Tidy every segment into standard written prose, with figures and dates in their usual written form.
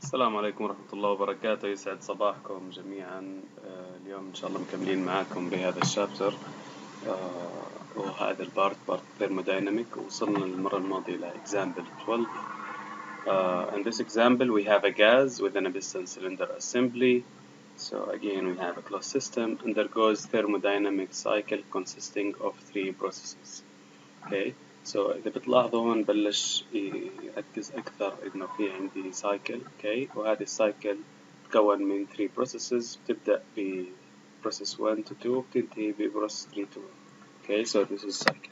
السلام عليكم ورحمة الله وبركاته. يسعد صباحكم جميعا. اليوم إن شاء الله مكملين معاكم بهذا الشابتر وهذا بارت thermodynamic. وصلنا المرة الماضية إلى example 12. In this example we have a gas within a piston cylinder assembly. So again we have a closed system undergoes thermodynamic cycle consisting of 3 processes. Okay. So إذا بتلاحظوا هون بلش يركز أكثر إنه في عندي cycle. Okay. وهذه السايكل تتكون من 3 processes. بتبدأ ب process 1 to 2 بتنتهي ب process 3 to 1. Okay. So this is cycle.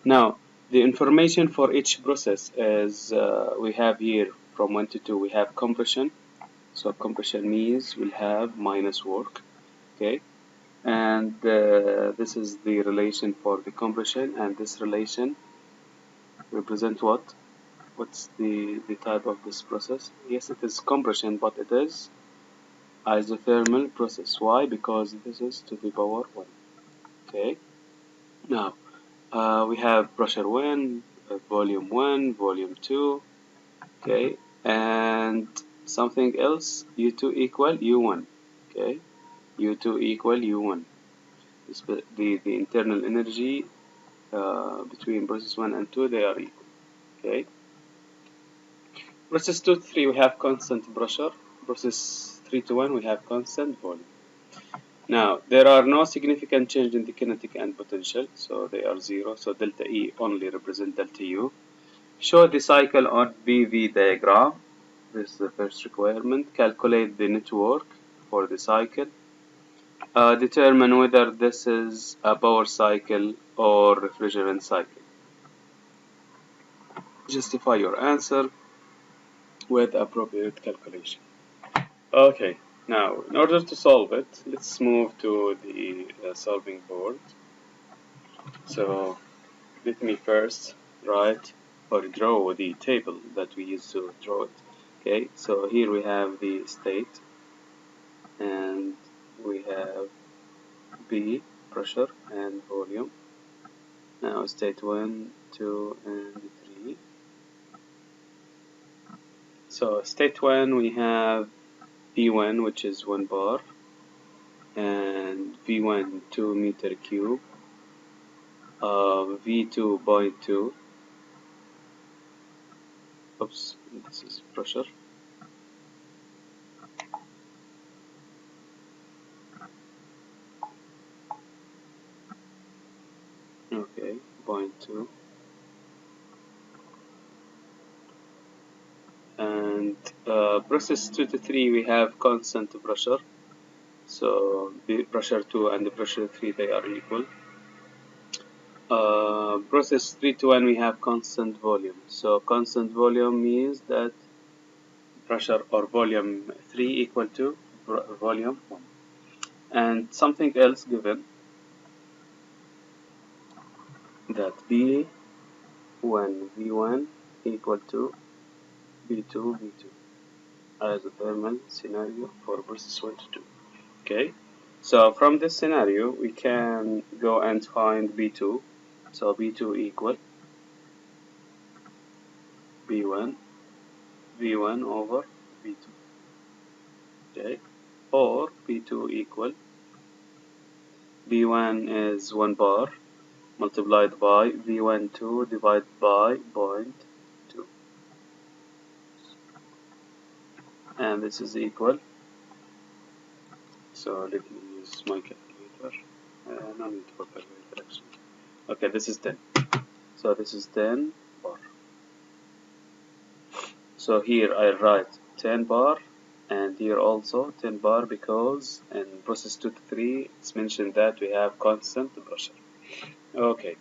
Now the information for each process is we have here from 1 to 2 we have compression. So compression means we'll have minus work. Okay. And this is the relation for the compression, and this relation represent what? What's the type of this process? Yes, it is compression, but it is isothermal process. Why? Because this is to the power 1. Okay. Now we have pressure 1, volume 1, volume 2. Okay, and something else, U2 equal U1. Okay, U2 equal U1. The internal energy between process 1 and 2, they are equal. Okay. Process 2 to 3 we have constant pressure. Process 3 to 1 we have constant volume. Now there are no significant change in the kinetic and potential, so they are 0. So delta E only represent delta U. Show the cycle on PV diagram. This is the first requirement. Calculate the network for the cycle. Determine whether this is a power cycle or refrigerant cycle. Justify your answer with appropriate calculation. Okay, now in order to solve it, let's move to the solving board. So let me first write or draw the table that we used to draw it. Okay, so here we have the state, and we have B, pressure and volume. Now state 1, 2, and 3. So state 1 we have V1, which is 1 bar, and V1 2 meter cube, V2 0.2. Oops, this is pressure. Okay, 0.2. And process 2 to 3 we have constant pressure. So the pressure 2 and the pressure 3, they are equal. Process 3 to 1 we have constant volume. So constant volume means that pressure or volume 3 equal to volume 1. And something else given, that B1 V1 equal to B2 V2 as a thermal scenario for process 1 to 2. Okay, so from this scenario we can go and find B2. So B2 equal B1 V1 over V2. Okay, or B2 equal V1 is 1 bar multiplied by V12 divided by 0.2, and this is equal. So let me use my calculator. No need for calculator actually. Okay, this is 10. So this is 10 bar. So here I write 10 bar, and here also 10 bar, because in process 2 to 3 it's mentioned that we have constant pressure. Okay,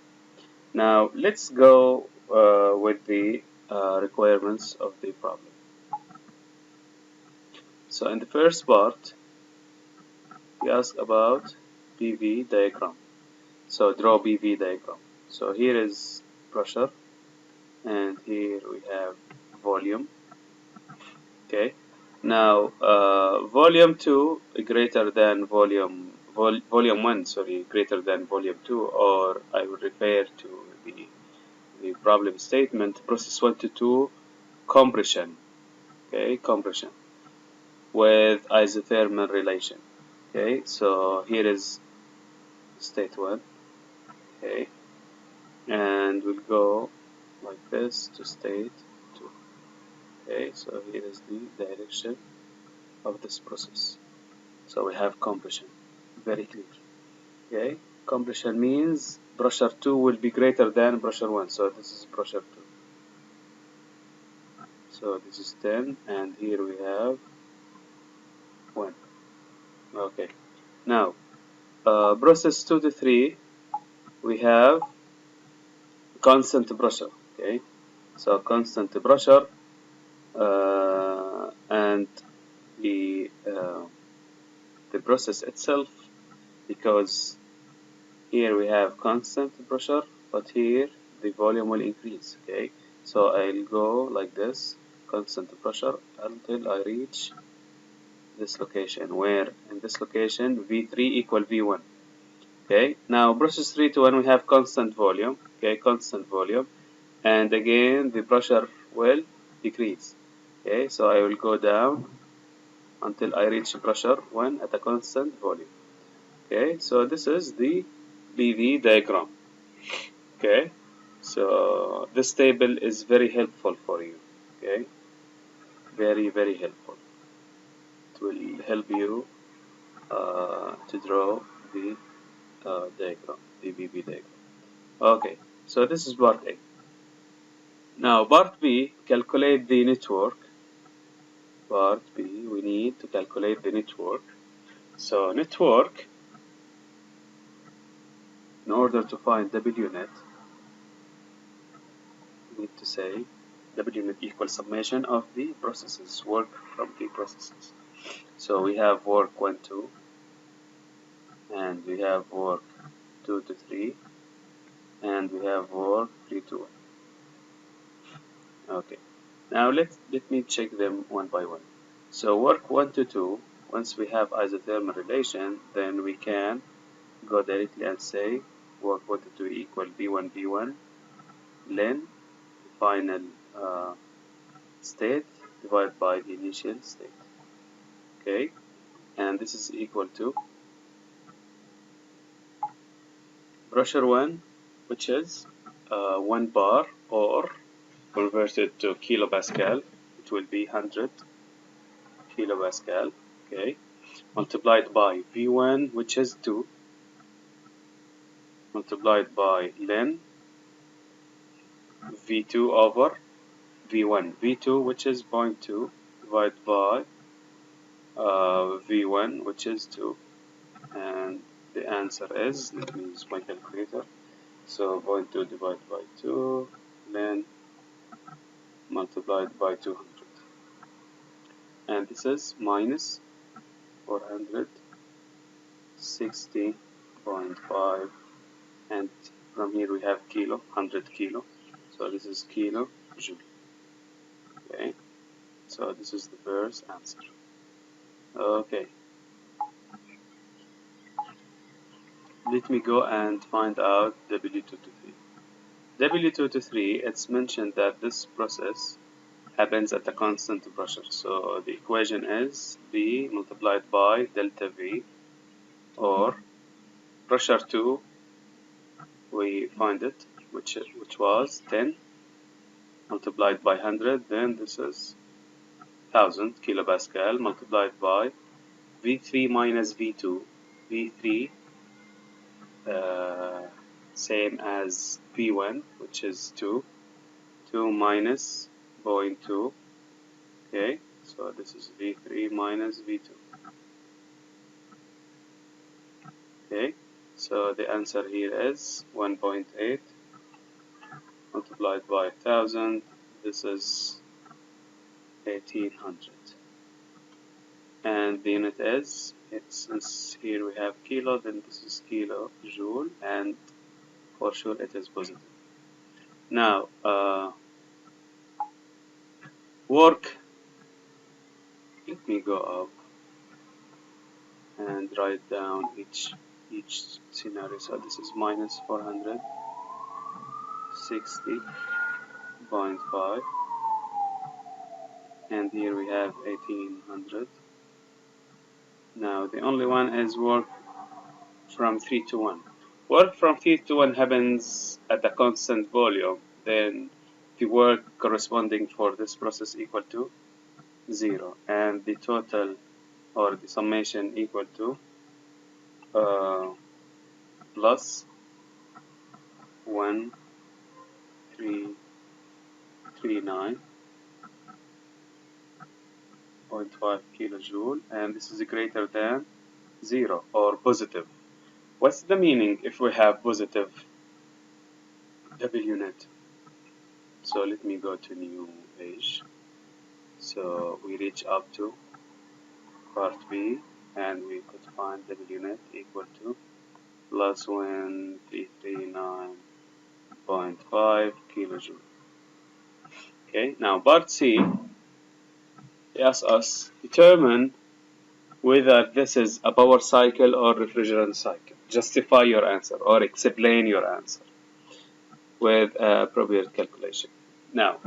now let's go with the requirements of the problem. So in the first part we ask about PV diagram. So draw PV diagram. So here is pressure, and here we have volume. Okay, now volume 2 greater than volume 1, sorry, greater than volume 2, or I would refer to the problem statement, process 1 to 2 compression. Okay, compression. with isothermal relation. Okay, so here is state 1. Okay, and we'll go like this to state 2. Okay, so here is the direction of this process. So we have compression, very clear. Okay, compression means pressure 2 will be greater than pressure 1. So this is pressure 2. So this is 10, and here we have 1. Okay, now process 2 to 3, we have constant pressure. Okay, so constant pressure, and the process itself, because here we have constant pressure, but here the volume will increase. Okay, so I'll go like this, constant pressure, until I reach this location, where in this location V3 equal V1. Okay, now process 3 to 1, we have constant volume. Okay, constant volume, and again the pressure will decrease. Okay, so I will go down until I reach pressure 1 at a constant volume. Okay, so this is the PV diagram. Okay, so this table is very helpful for you. Okay, very helpful. It will help you to draw the diagram, the PV diagram. Okay, so this is part A. Now part B, calculate the network. Part B, we need to calculate the network. So network, in order to find W net, we need to say W net equals summation of the processes, work from the processes. So we have work 1, 2, and we have work 2 to 3, and we have work 3 to 1. Okay, now let me check them one by one. So work 1 to 2, once we have isothermal relation, then we can go directly and say work 1 to 2 equal V1 V1 ln final state divided by the initial state. Okay, and this is equal to pressure 1, which is 1 bar, or converted to kilopascal, it will be 100 kilopascal. Okay, multiplied by V1, which is 2, multiplied by ln V2 over V1. V2, which is 0.2, divided by V1, which is 2. And the answer is, let me use my calculator. So 0.2 divided by 2, then multiplied by 200. And this is minus 460.5. And from here we have kilo, 100 kilo. So this is kilo joule. Okay, so this is the first answer. Okay, let me go and find out W2 to 3. W2 to 3, it's mentioned that this process happens at a constant pressure. So the equation is B multiplied by delta V, or pressure 2, we find it, which was 10 multiplied by 100, then this is 1000 kilopascal multiplied by V3 minus V2. V3 same as V1, which is 2. 2 minus 0.2. Okay, so this is V3 minus V2. Okay, so the answer here is 1.8 multiplied by 1000. This is 1800. And the unit is, since here we have kilo, then this is kilo joule, and for sure it is positive. Now, work, let me go up and write down each scenario. So this is minus 460.5, and here we have 1800. Now the only one is work from 3 to 1. Work from 3 to 1 happens at a constant volume. Then the work corresponding for this process equal to 0, and the total or the summation equal to uh, plus 1339.5 kilojoule, and this is greater than 0 or positive. What's the meaning if we have positive W net? So let me go to new page. So we reach up to part B, and we could find W net equal to plus 1339.5 kilojoule. Okay, now part C asks us determine whether this is a power cycle or refrigerant cycle. Justify your answer or explain your answer with appropriate calculation. Now,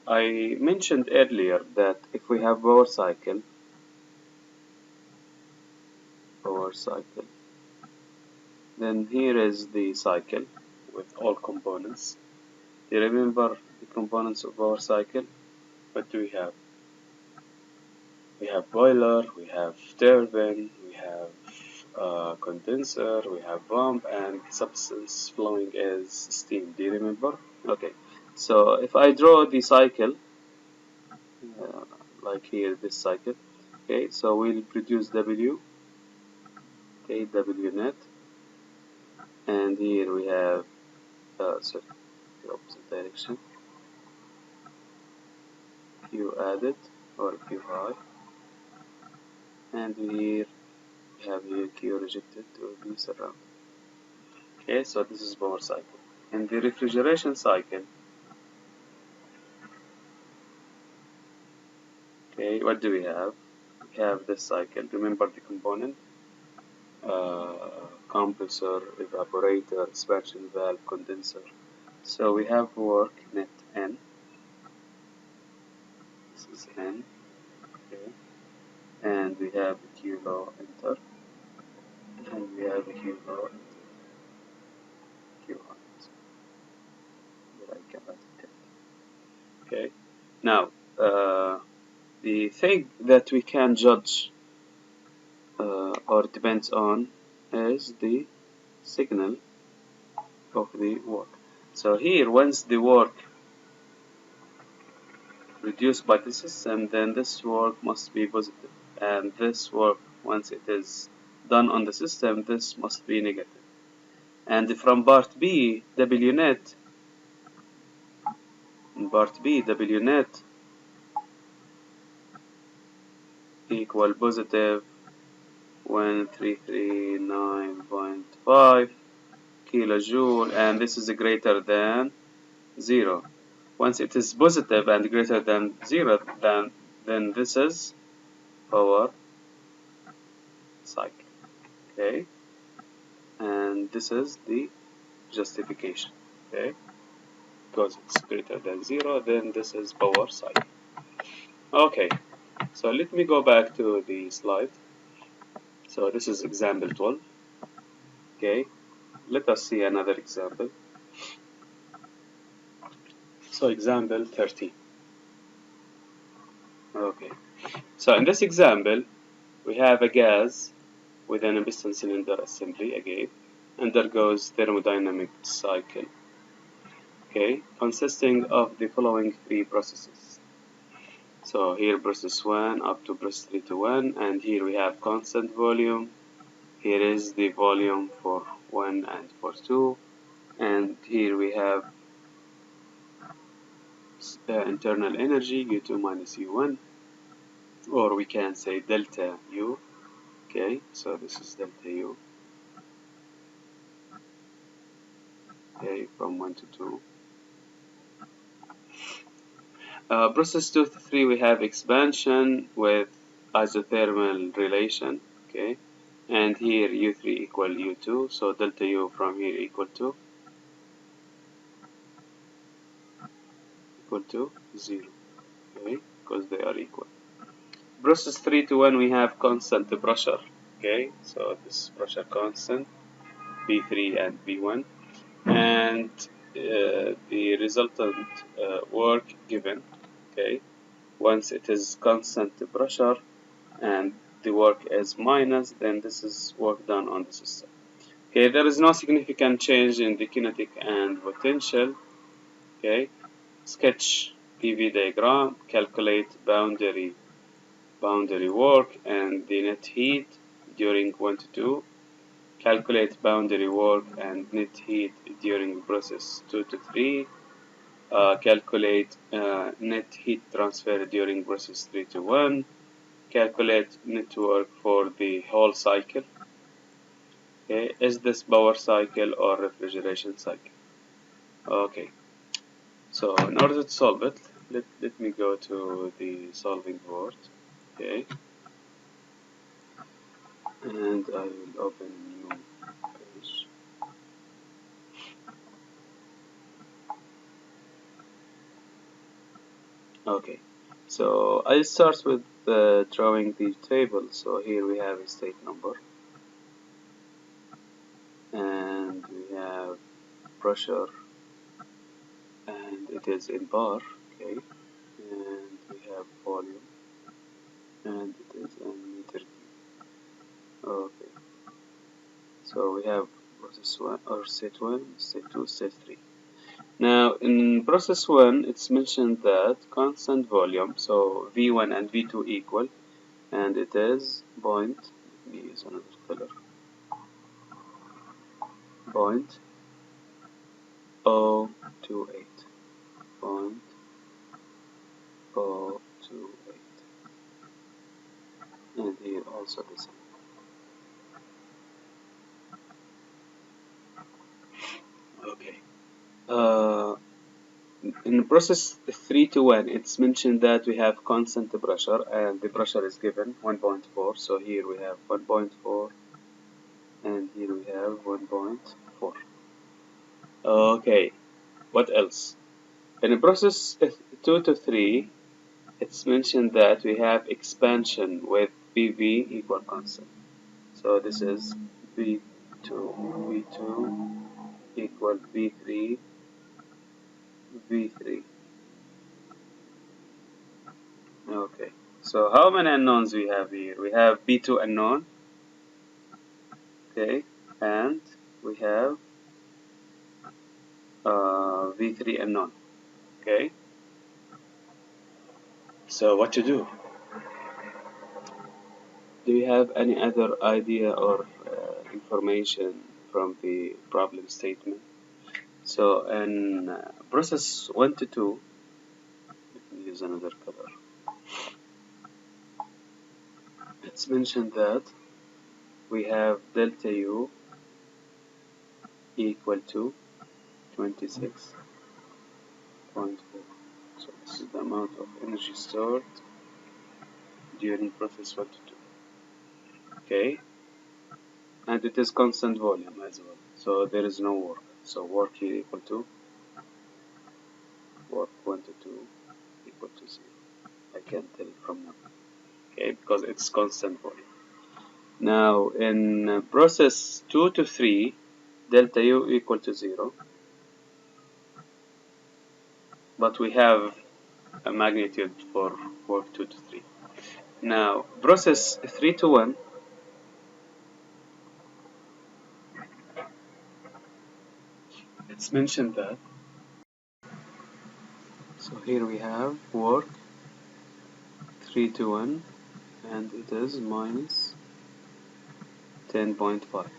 I mentioned earlier that if we have power cycle, then here is the cycle with all components. Do you remember the components of our cycle? What do we have? We have boiler, we have turbine, we have condenser, we have pump, and substance flowing as steam. Do you remember? Okay. So if I draw the cycle, uh, like here, this cycle, okay, so we'll produce W, okay, W net, and here we have, sorry, the opposite direction, Q added, or Q high, and here we have here Q rejected to be surrounded. Okay, so this is power cycle. In the refrigeration cycle, okay, what do we have? We have this cycle. Remember the component? Compressor, evaporator, expansion valve, condenser. So we have work net N. This is N. Okay, and we have the Q low enter, and we have the Q low enter, Q high. That I cannot detect. Okay, now the thing that we can judge or depends on is the signal of the work. So here, once the work produced by the system, then this work must be positive, and this work, once it is done on the system, this must be negative. And from part B, W net, in part B, W net equal positive 1339.5 kilojoule, and this is greater than 0. Once it is positive and greater than 0, then this is power cycle. Okay, and this is the justification. Okay, because it's greater than 0, then this is power cycle. Okay, so let me go back to the slide. So this is example 12. Okay, let us see another example. So example 13. Okay, so in this example, we have a gas within a piston cylinder assembly again undergoes thermodynamic cycle, okay, consisting of the following three processes. So here process 1 up to process 3 to 1, and here we have constant volume. Here is the volume for 1 and for 2, and here we have internal energy U2 minus U1, or we can say delta U. Okay, so this is delta U. Okay, from 1 to 2. Process 2 to 3, we have expansion with isothermal relation. Okay, and here U3 equal U2, so delta U from here equal to 0. Okay, because they are equal. process 3 to 1 we have constant pressure. Okay, so this pressure constant V3 and V1, and the resultant work given. Okay, once it is constant pressure and the work is minus, then this is work done on the system. Okay, there is no significant change in the kinetic and potential. Okay, sketch PV diagram, calculate boundary work and the net heat during 1 to 2. Calculate boundary work and net heat during process 2 to 3. Calculate net heat transfer during process 3 to 1. Calculate network for the whole cycle. Okay, is this power cycle or refrigeration cycle? Okay, so in order to solve it, let me go to the solving board. Okay, and I will open a new page. Okay, so I start with drawing the table. So here we have a state number, and we have pressure, and it is in bar. Okay, and we have volume, and it is in meter cube. Okay, so we have process 1 or state 1, state 2, state 3. Now in process 1 it's mentioned that constant volume, so V1 and V2 equal, and it is point, let me use another color, point 028, point 028, and here also the same. Okay. In process 3 to 1, it's mentioned that we have constant pressure, and the pressure is given 1.4. So here we have 1.4, and here we have 1.4. Okay, what else? In process 2 to 3, it's mentioned that we have expansion with PV equal constant. So this is V2 equal V3, V3. Okay, so how many unknowns we have here? We have V2 unknown, okay, and we have V3 unknown, okay. So what to do? Do you have any other idea or information from the problem statement? So in process 1 to 2, let me use another color. It's mentioned that we have delta U equal to 26.4. So this is the amount of energy stored during process 1 to 2. Okay, and it is constant volume as well, so there is no work. So work here equal to work 1 to 2 equal to 0. I can tell from now, okay, because it's constant volume. Now in process 2 to 3, delta U equal to 0, but we have a magnitude for work 2 to 3. Now process 3 to 1, it's mentioned that, so here we have work 3 to 1, and it is minus 10.5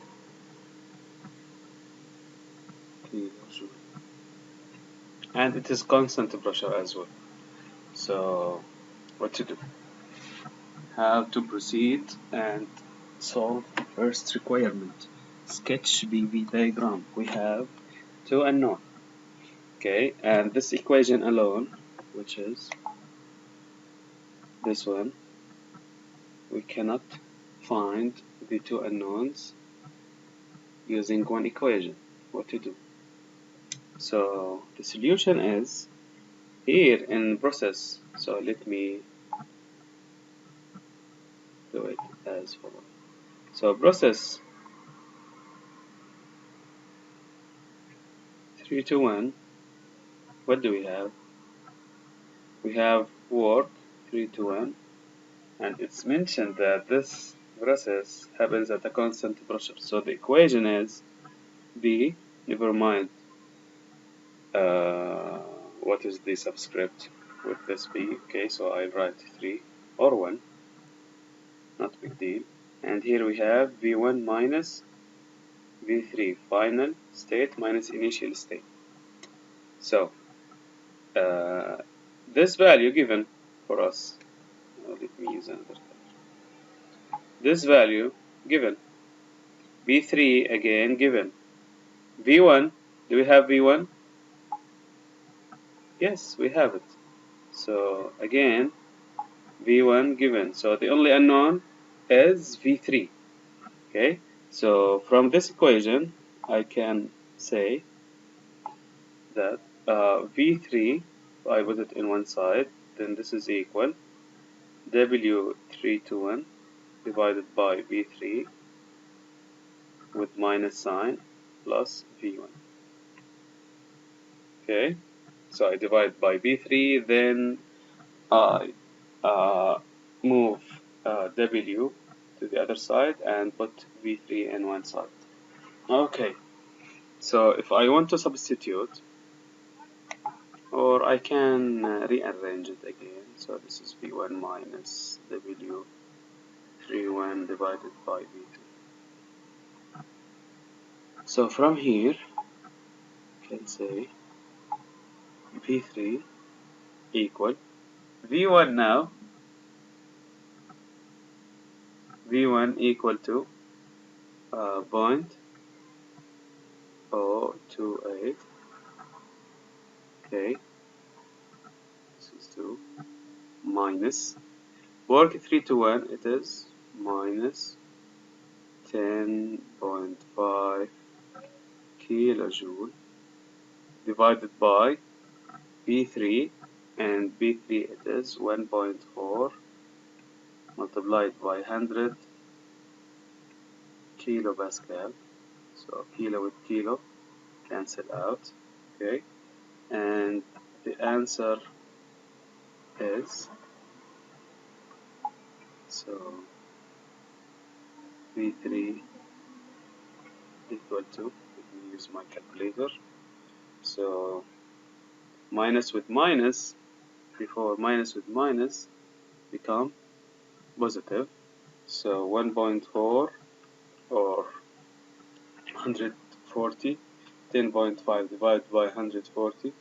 kilojoule, and it is constant pressure as well. So what to do? How to proceed and solve the first requirement? Sketch PV diagram. We have two unknown, okay, and this equation alone, which is this one, we cannot find the two unknowns using one equation. What to do? So the solution is here in process. So let me do it as follows. So process 3 to 1, what do we have? We have work 3 to 1, and it's mentioned that this process happens at a constant pressure. So the equation is B, never mind what is the subscript with this B. Okay, so I'll write 3 or 1, not big deal. And here we have V1 minus V3, final state minus initial state. So this value given for us, let me use another color. This value given, V3 again given, V1, do we have V1? Yes, we have it. So again, V1 given. So the only unknown is V3. Okay, so from this equation, I can say that V3, if I put it in one side, then this is equal W321 divided by V3 with minus sign plus V1. Okay, so I divide by V3, then I move W to the other side and put V3 in one side. Okay, so if I want to substitute, or I can rearrange it again. So this is V1 minus W31 divided by V2. So from here, I can say V3 equal V1 now. V1 equal to 0.028. Okay, this is 2 minus work 3 to 1. It is minus 10.5 kilojoule divided by B3, and B3 it is 1.4 multiplied by 100 kilopascal. So kilo with kilo cancel out. Okay, and the answer is, so V3 equal to, let me use my calculator. So minus with minus, before minus with minus become positive. So 1.4 or 140, 10.5 divided by 140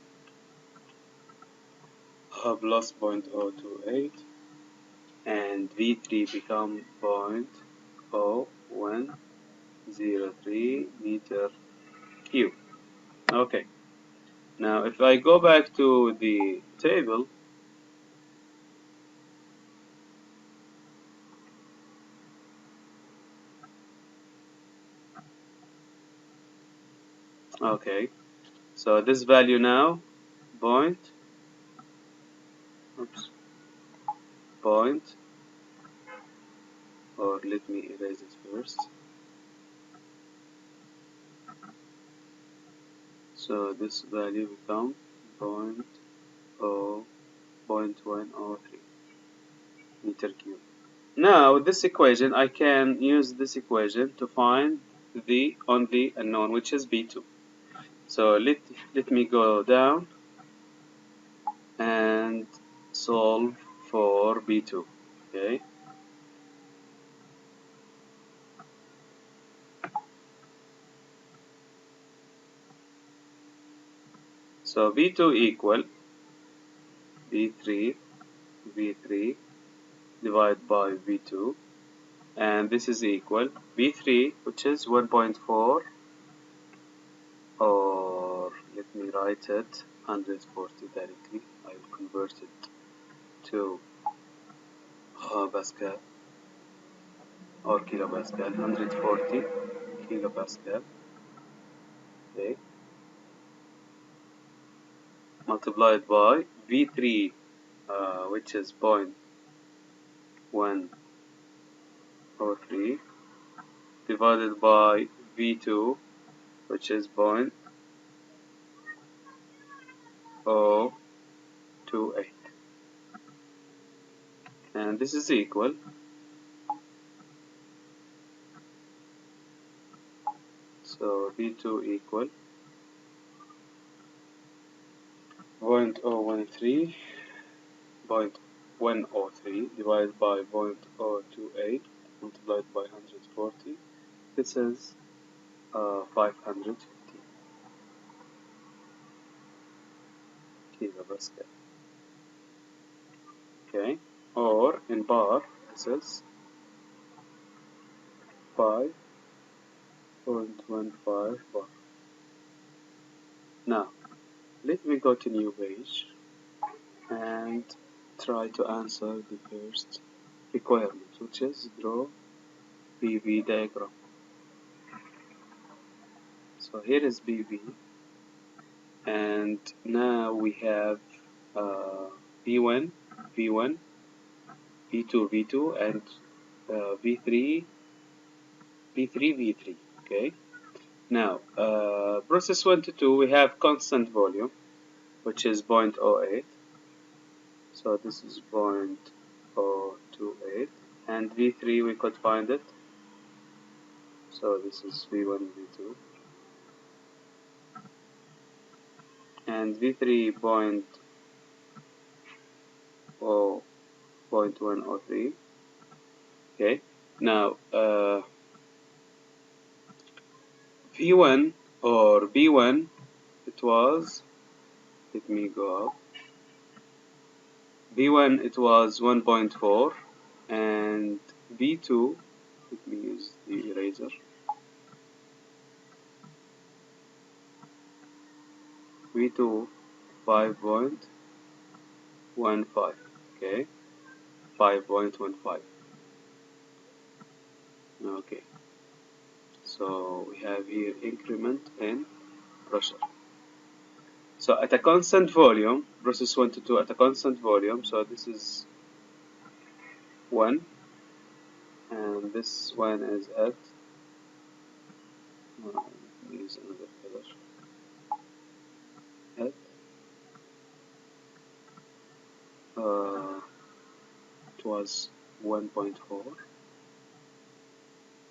plus 0.028, and V3 become 0.0103 meter cube. Okay, now if I go back to the table, okay, so this value now point, oops, point, or let me erase it first. So this value become 0.103 meter cube. Now this equation, I can use this equation to find the only unknown, which is B2. So let me go down and solve for B2. Okay, so B2 equal B3 divided by V2, and this is equal B3, which is 1.4, or let me write it 140 directly. I will convert it to Pascal or kilopascal, 140 kilopascal. Okay, multiplied by V3, which is 0.103, 0.03 divided by V2, which is 0.028, and this is equal, so V2 equal 0.013 0.103 divided by 0.028 multiplied by 140. This is 550 kilopascal. Okay, or in bar, this is 5.15 bar. Now, let me go to new page and try to answer the first requirement, which is draw PV diagram. So here is PV, and now we have V1, V1, V2, V2, and V3, V3, V3. Okay. Now, process 1 to 2, we have constant volume, which is 0.08. So this is 0.028. And V3, we could find it. So this is V1, V2. And V3, 0.103. Okay. Now, V1 or B1, it was, let me go up. V1, it was 1.4, and V2, let me use the eraser. V2 5.15. Okay, 5.15. Okay, so we have here increment in pressure. So at a constant volume, process 1 to 2 at a constant volume, so this is 1, and this one is at, let me use another color, at it was 1.4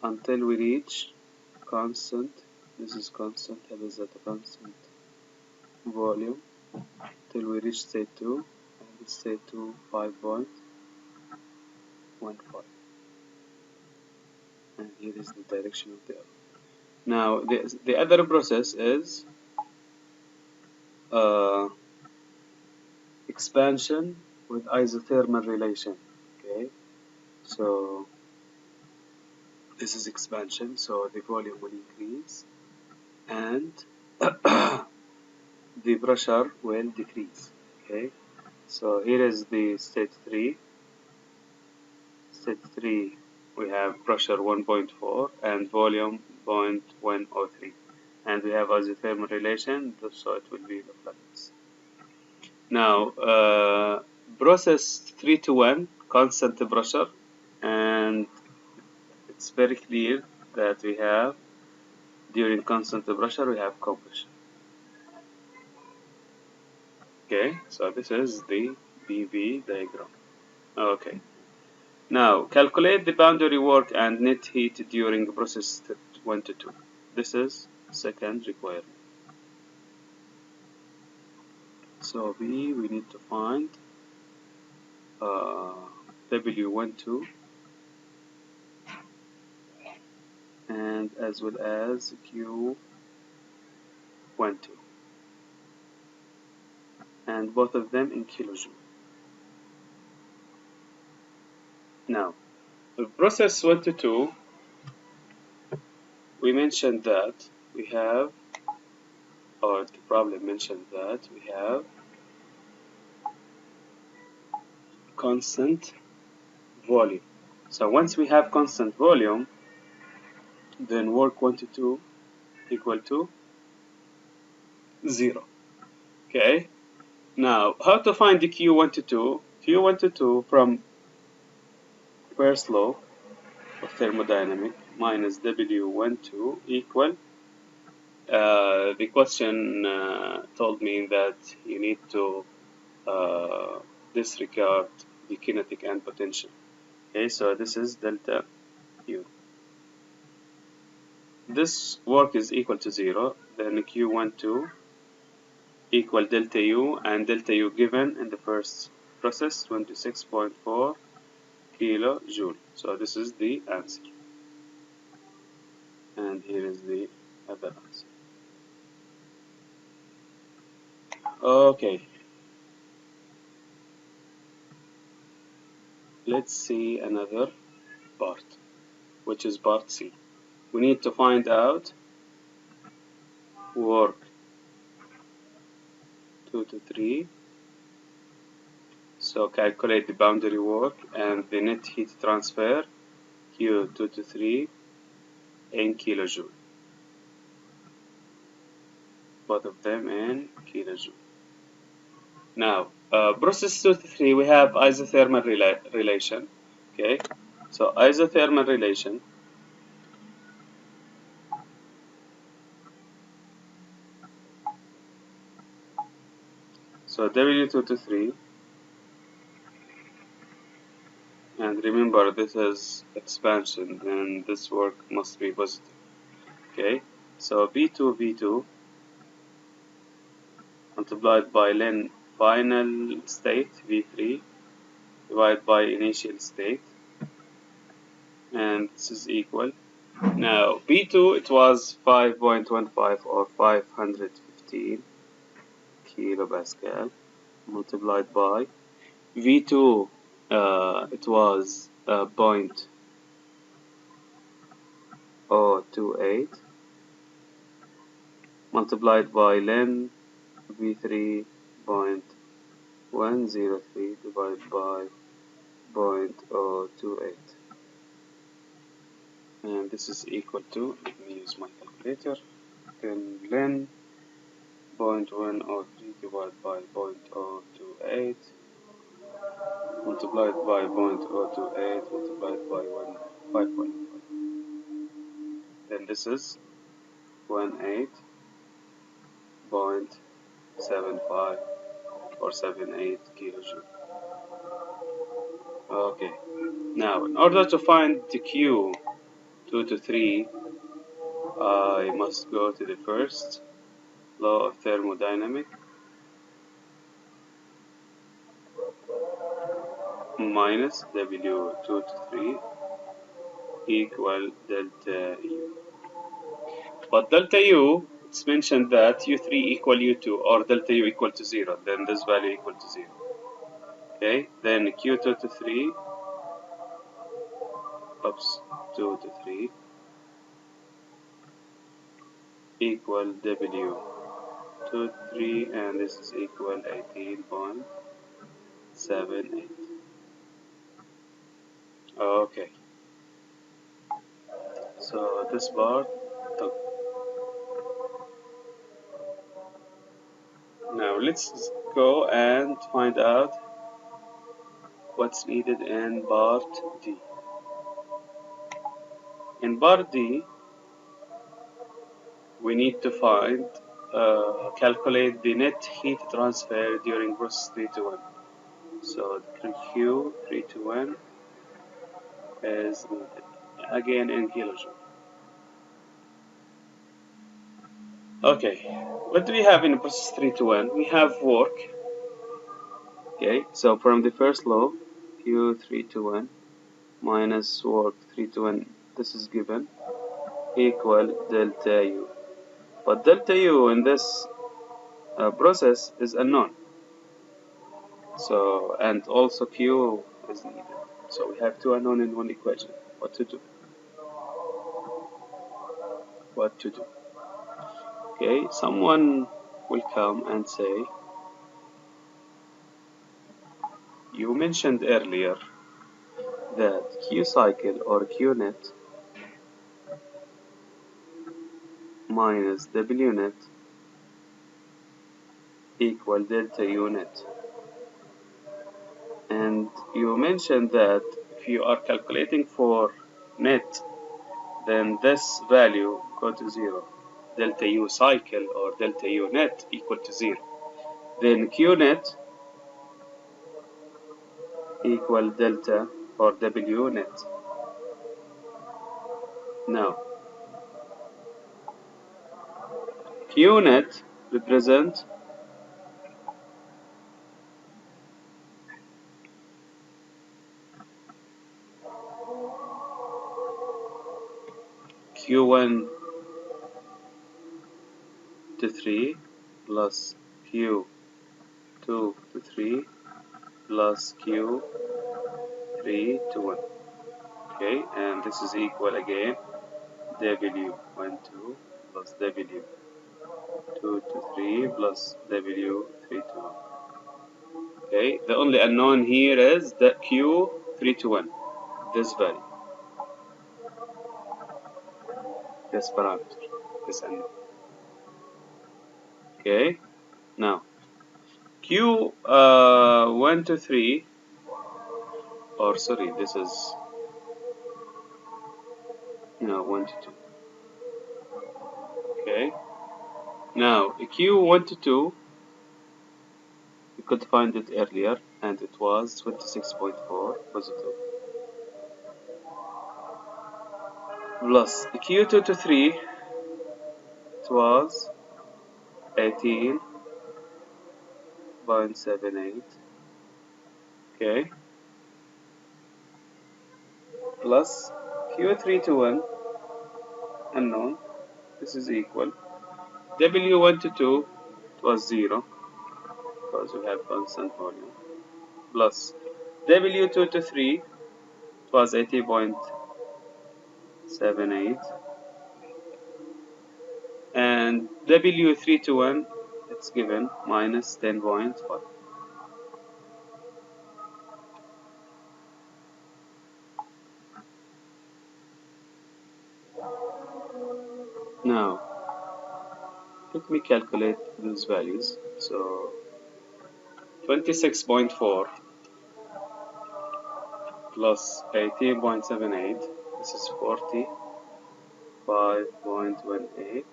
until we reach constant. This is constant, that is at a constant volume till we reach state 2, and state 2 5.15, and here is the direction of the arrow. Now the other process is expansion with isothermal relation. Okay, so this is expansion, so the volume will increase and the pressure will decrease. Okay, so here is the state 3. State 3, we have pressure 1.4 and volume 0.103, and we have isothermal relation, so it will be the flux. Now, process 3 to 1, constant pressure, and it's very clear that we have, during constant pressure, we have compression. Okay, so this is the PV diagram. Okay. Now, calculate the boundary work and net heat during process 1 to 2. This is second requirement. So we need to find W12 and as well as Q12, and both of them in kilojoule. Now, the process 1 to 2, we mentioned that we have, or the problem mentioned that we have constant volume. So once we have constant volume, then work 1 to 2 equal to 0. Okay. Now, how to find the Q1 to 2? Q1 to 2 from first law, of thermodynamic minus W12 equal. The question told me that you need to disregard the kinetic and potential. Okay, so this is delta U. This work is equal to 0, then Q12 equal delta U, and delta U given in the first process 26.4 kilojoule. So this is the answer, and here is the other answer. Okay, let's see another part, which is part C. We need to find out work 2 to 3. So calculate the boundary work and the net heat transfer Q2 to 3 in kilojoule. Both of them in kilojoule. Now, process 2 to 3, we have isothermal relation. Okay, so isothermal relation. So W2 to 3, and remember this is expansion, and this work must be positive. Okay, so V2 multiplied by ln final state V3 divided by initial state, and this is equal. Now B2 it was 5.15 or 515 kilopascal multiplied by V2 it was 0.028 multiplied by ln V3 0.103 divided by 0.028, and this is equal to, let me use my calculator, then ln 0.103 divided by 0.028 multiplied by 0.028 multiplied by 5.5. Then this is 18.75 or 78 kilojoule. Okay. Now, in order to find the Q2 to 3, I must go to the first law of thermodynamics minus W2 to 3 equal delta U. But delta U, it's mentioned that U3 equal U2 or delta U equal to 0, then this value equal to 0. Okay, then Q2 to 3, oops, 2 to 3 equal W 2 3, and this is equal 18.78. Okay, so this part done. Now let's go and find out what's needed in part D. In part D, we need to calculate the net heat transfer during process 3 to 1. So the Q 3 to 1 is needed, again in kilojoule. Okay, what do we have in process 3 to 1? We have work. Okay, so from the first law, Q 3 to 1 minus work 3 to 1, this is given, equal delta U. But delta U in this process is unknown. So, and also Q is needed. So we have two unknown in one equation. What to do? What to do? Okay, someone will come and say, you mentioned earlier that Q cycle or Q net minus W net equal delta U net. And you mentioned that if you are calculating for net, then this value go to 0. Delta U cycle or delta U net equal to 0. Then Q net equal delta or W net. Now Q net represent Q1 to 3 plus Q2 to 3 plus Q3 to 1. Okay, and this is equal again W1 2 plus W2 to 3 plus W3 to 1. Okay, the only unknown here is the Q3 to 1, this value, this parameter, this unknown. Okay, now Q1 to 3, or sorry, this is 1 to 2. Okay, now Q1 to 2, we could find it earlier, and it was 26.4 positive, plus Q2 to 3, it was 18.78. Okay, plus Q3 to 1 unknown, this is equal W1 to 2, it was 0 because we have constant volume, plus W2 to 3, it was 80.78, and W3 to 1, it's given minus 10.5. Now let me calculate those values. So 26.4 plus 18.78, this is 45.18,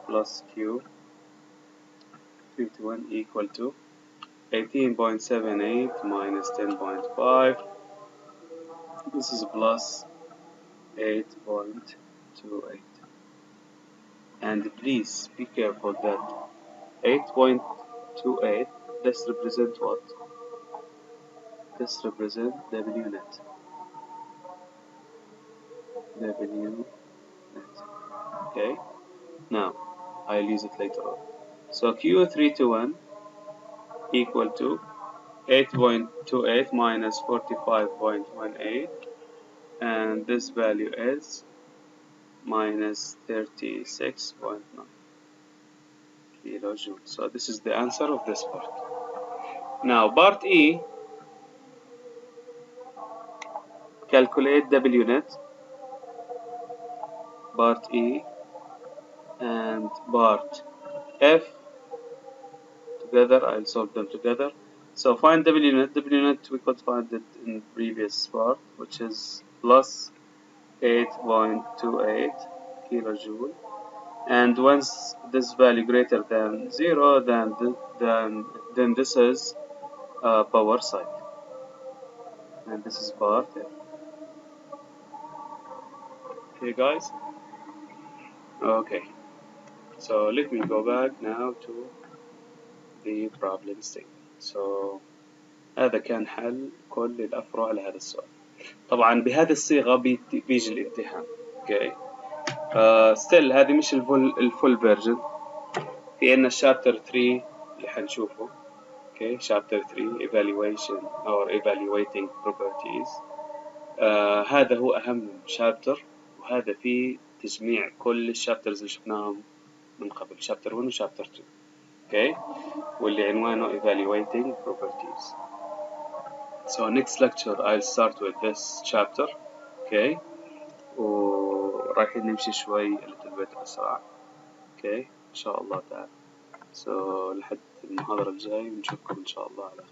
plus Q 51 equal to 18.78 minus 10.5, this is plus 8.28. And please be careful that 8.28, this represents what? This represents W net. W net. Okay? Now, I'll use it later on. So Q3 to 1 equal to 8.28 minus 45.18, and this value is minus 36.9 kilojoules. So this is the answer of this part. Now part E, calculate W net, part E, and part F together. I'll solve them together. So find W net. W net we could find it in previous part, which is plus 8.28 kilojoule. And once this value greater than 0, then this is power cycle, and this is part F. Okay, guys. Okay. So let me go back now to the problem statement. So هذا كان حل كل الأفرع لهذا السؤال. طبعا بهذه الصيغة بيجي الامتحان. اوكي. ستيل هذه مش الفول فيرجن. في عندنا الشابتر 3 اللي حنشوفه. اوكي، شابتر 3 evaluation or evaluating properties. هذا هو أهم شابتر، وهذا فيه تجميع كل الشابترز اللي شفناهم من قبل، شابتر 1 وشابتر 2. اوكي، واللي عنوانه evaluating properties. So next lecture I'll start with this chapter. اوكي، ورايحين نمشي شوي little bit أسرع. اوكي إن شاء الله تعالى. So لحد المحاضرة الجاي ونشوفكم إن شاء الله على خير.